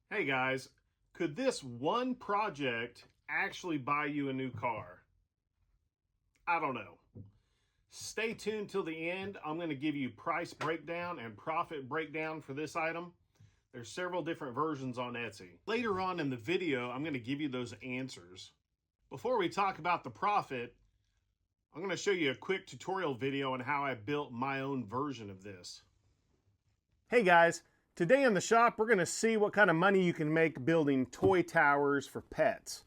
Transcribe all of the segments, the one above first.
Hey guys, could this one project actually buy you a new car? I don't know. Stay tuned till the end. I'm going to give you price breakdown and profit breakdown for this item. There's several different versions on Etsy. Later on in the video, I'm going to give you those answers. Before we talk about the profit, I'm going to show you a quick tutorial video on how I built my own version of this. Hey guys, today in the shop we're going to see what kind of money you can make building toy towers for pets.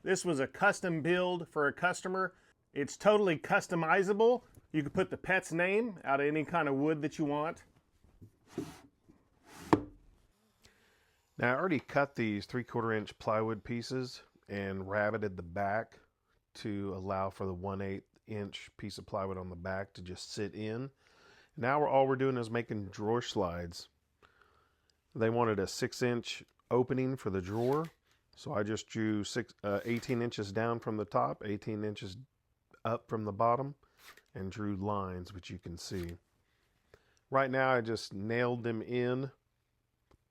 This was a custom build for a customer. It's totally customizable. You can put the pet's name out of any kind of wood that you want. Now I already cut these 3/4 inch plywood pieces and rabbited the back to allow for the 1/8 inch piece of plywood on the back to just sit in. Now all we're doing is making drawer slides. They wanted a 6-inch opening for the drawer, so I just drew 18 inches down from the top, 18 inches up from the bottom, and drew lines, which you can see. Right now I just nailed them in,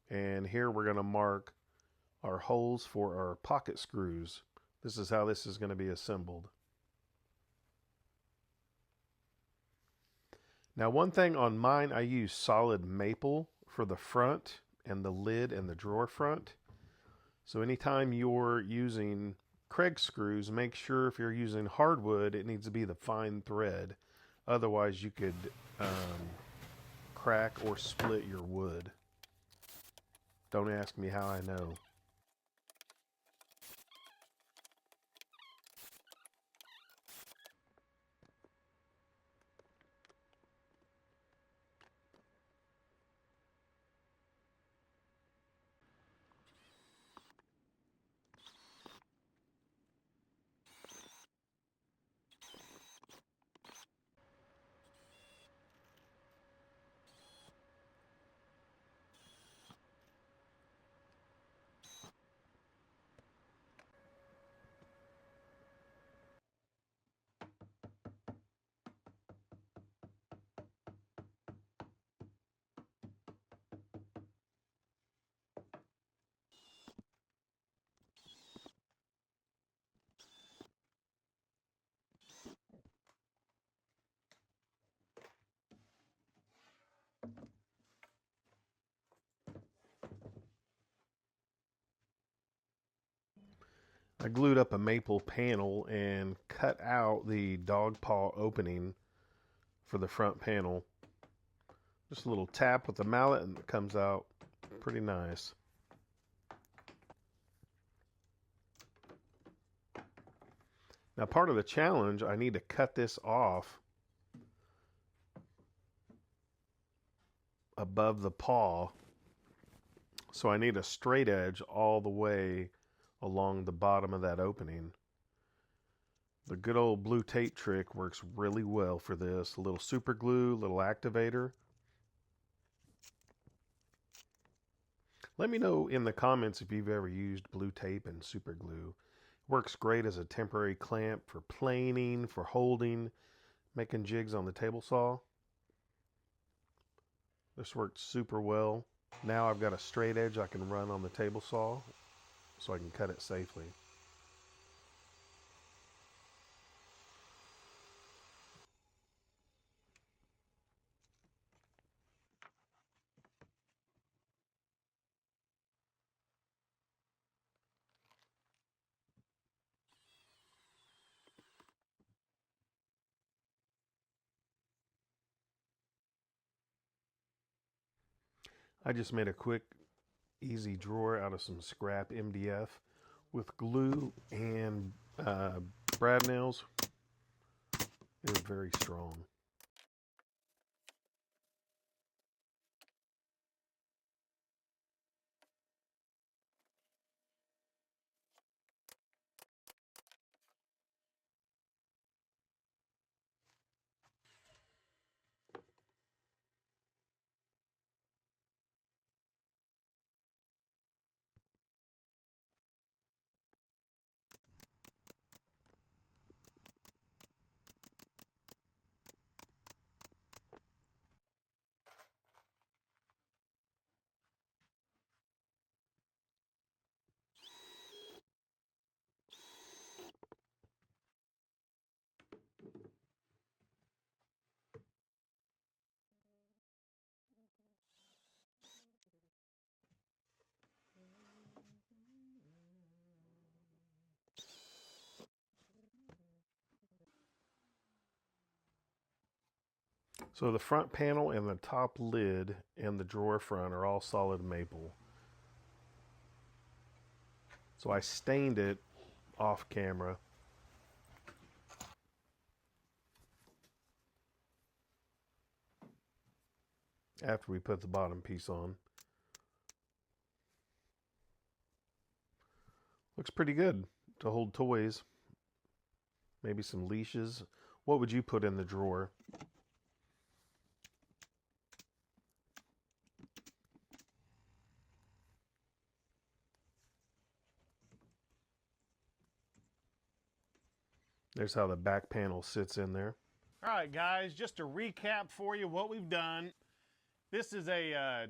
and here we're going to mark our holes for our pocket screws. This is how this is going to be assembled. Now one thing on mine, I use solid maple for the front and the lid and the drawer front. So anytime you're using Craig screws, make sure if you're using hardwood, it needs to be the fine thread. Otherwise you could crack or split your wood. Don't ask me how I know. I glued up a maple panel and cut out the dog paw opening for the front panel. Just a little tap with the mallet and it comes out pretty nice. Now part of the challenge, I need to cut this off above the paw. So I need a straight edge all the way along the bottom of that opening. The good old blue tape trick works really well for this. A little super glue, little activator. Let me know in the comments if you've ever used blue tape and super glue. It works great as a temporary clamp for planing, for holding, making jigs on the table saw. This worked super well. Now I've got a straight edge I can run on the table saw so I can cut it safely. I just made a quick, easy drawer out of some scrap MDF with glue and brad nails. It was very strong. So the front panel and the top lid and the drawer front are all solid maple. So I stained it off camera. After we put the bottom piece on. Looks pretty good to hold toys. Maybe some leashes. What would you put in the drawer? There's how the back panel sits in there. All right, guys, just to recap for you what we've done. This is a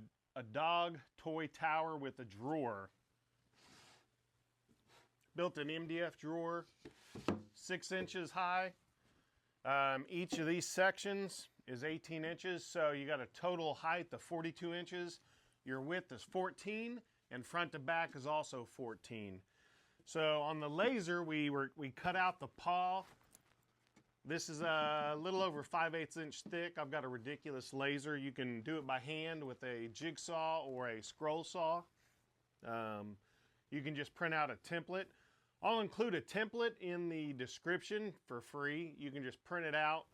dog toy tower with a drawer. Built an MDF drawer, 6 inches high. Each of these sections is 18 inches, so you got a total height of 42 inches. Your width is 14, and front to back is also 14. So on the laser, we cut out the paw. This is a little over 5/8 inch thick. I've got a ridiculous laser. You can do it by hand with a jigsaw or a scroll saw. You can just print out a template. I'll include a template in the description for free. You can just print it out,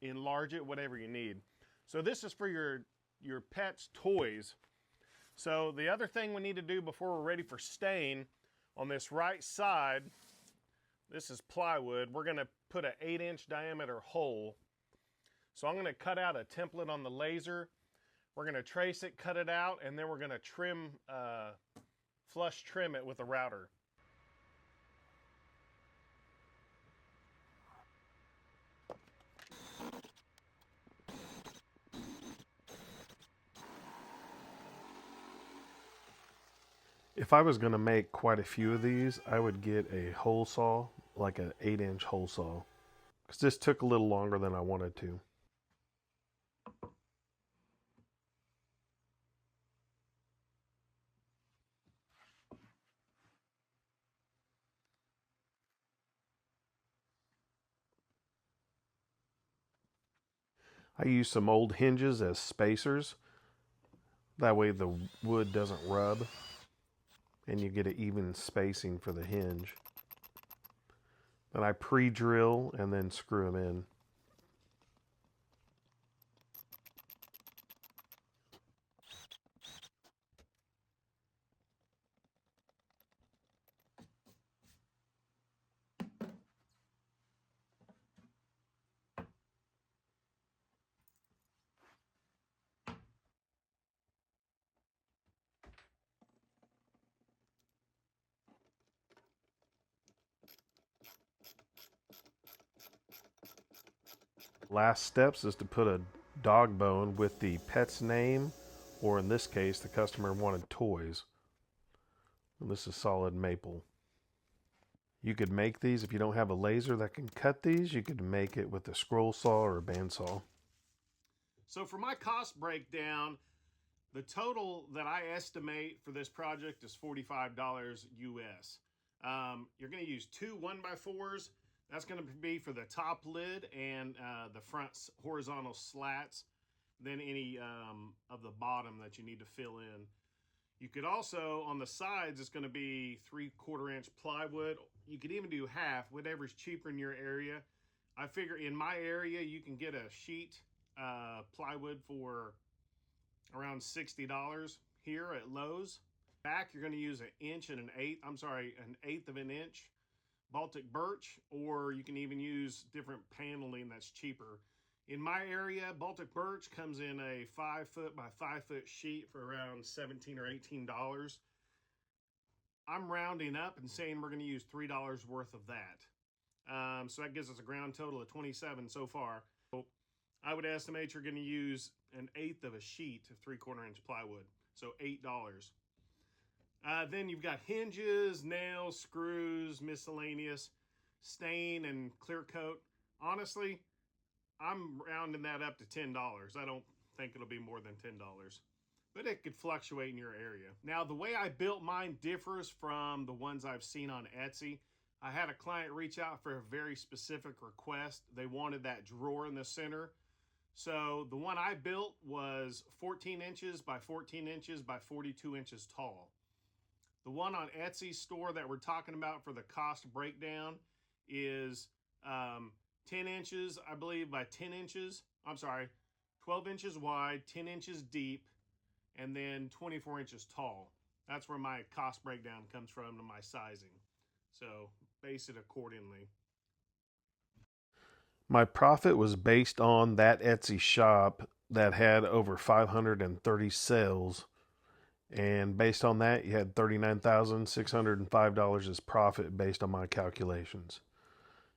enlarge it, whatever you need. So this is for your pet's toys. So the other thing we need to do before we're ready for stain, on this right side, this is plywood. We're gonna put an 8-inch diameter hole. So I'm gonna cut out a template on the laser. We're gonna trace it, cut it out, and then we're gonna flush trim it with a router. If I was going to make quite a few of these, I would get a hole saw, like an 8-inch hole saw, because this took a little longer than I wanted to. I use some old hinges as spacers. That way the wood doesn't rub and you get an even spacing for the hinge. Then I pre-drill and then screw them in. Last steps is to put a dog bone with the pet's name, or in this case, the customer wanted toys. And this is solid maple. You could make these, if you don't have a laser that can cut these, you could make it with a scroll saw or a bandsaw. So for my cost breakdown, the total that I estimate for this project is $45 US. You're going to use 2 1x4s. That's going to be for the top lid and the front horizontal slats, then any of the bottom that you need to fill in. You could also, on the sides, it's going to be 3/4 inch plywood. You could even do half, whatever's cheaper in your area. I figure in my area, you can get a sheet plywood for around $60 here at Lowe's. Back, you're going to use an 1/8 of an inch Baltic birch, or you can even use different paneling that's cheaper. In my area, Baltic birch comes in a 5-foot by 5-foot sheet for around $17 or $18. I'm rounding up and saying we're going to use $3 worth of that. So that gives us a ground total of $27 so far. So I would estimate you're going to use 1/8 of a sheet of 3/4 inch plywood, so $8. Then you've got hinges, nails, screws, miscellaneous, stain, and clear coat. Honestly, I'm rounding that up to $10. I don't think it'll be more than $10, but it could fluctuate in your area. Now, the way I built mine differs from the ones I've seen on Etsy. I had a client reach out for a very specific request. They wanted that drawer in the center. So the one I built was 14 inches by 14 inches by 42 inches tall. The one on Etsy store that we're talking about for the cost breakdown is 10 inches, I believe, by 10 inches. I'm sorry, 12 inches wide, 10 inches deep, and then 24 inches tall. That's where my cost breakdown comes from to my sizing. So base it accordingly. My profit was based on that Etsy shop that had over 530 sales. And based on that, you had $39,605 as profit based on my calculations.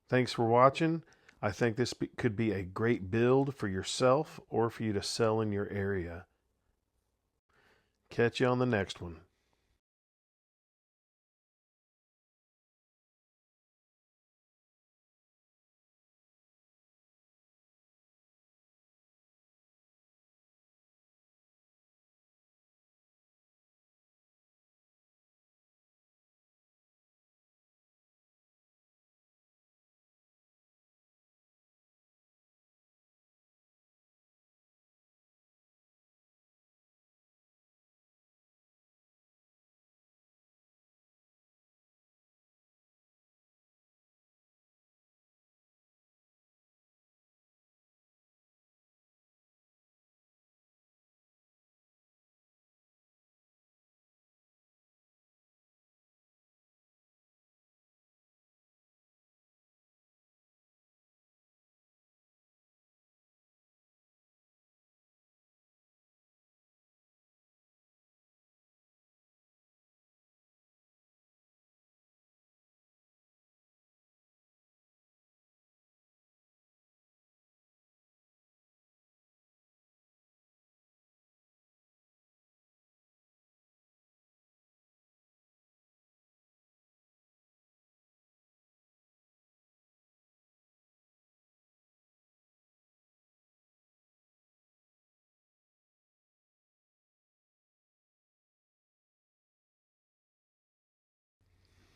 Thanks for watching. I think this could be a great build for yourself or for you to sell in your area. Catch you on the next one.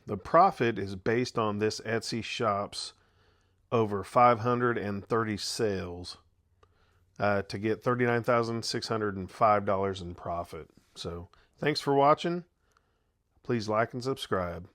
The profit is based on this Etsy shop's over 530 sales to get $39,605 in profit. So thanks for watching. Please like and subscribe.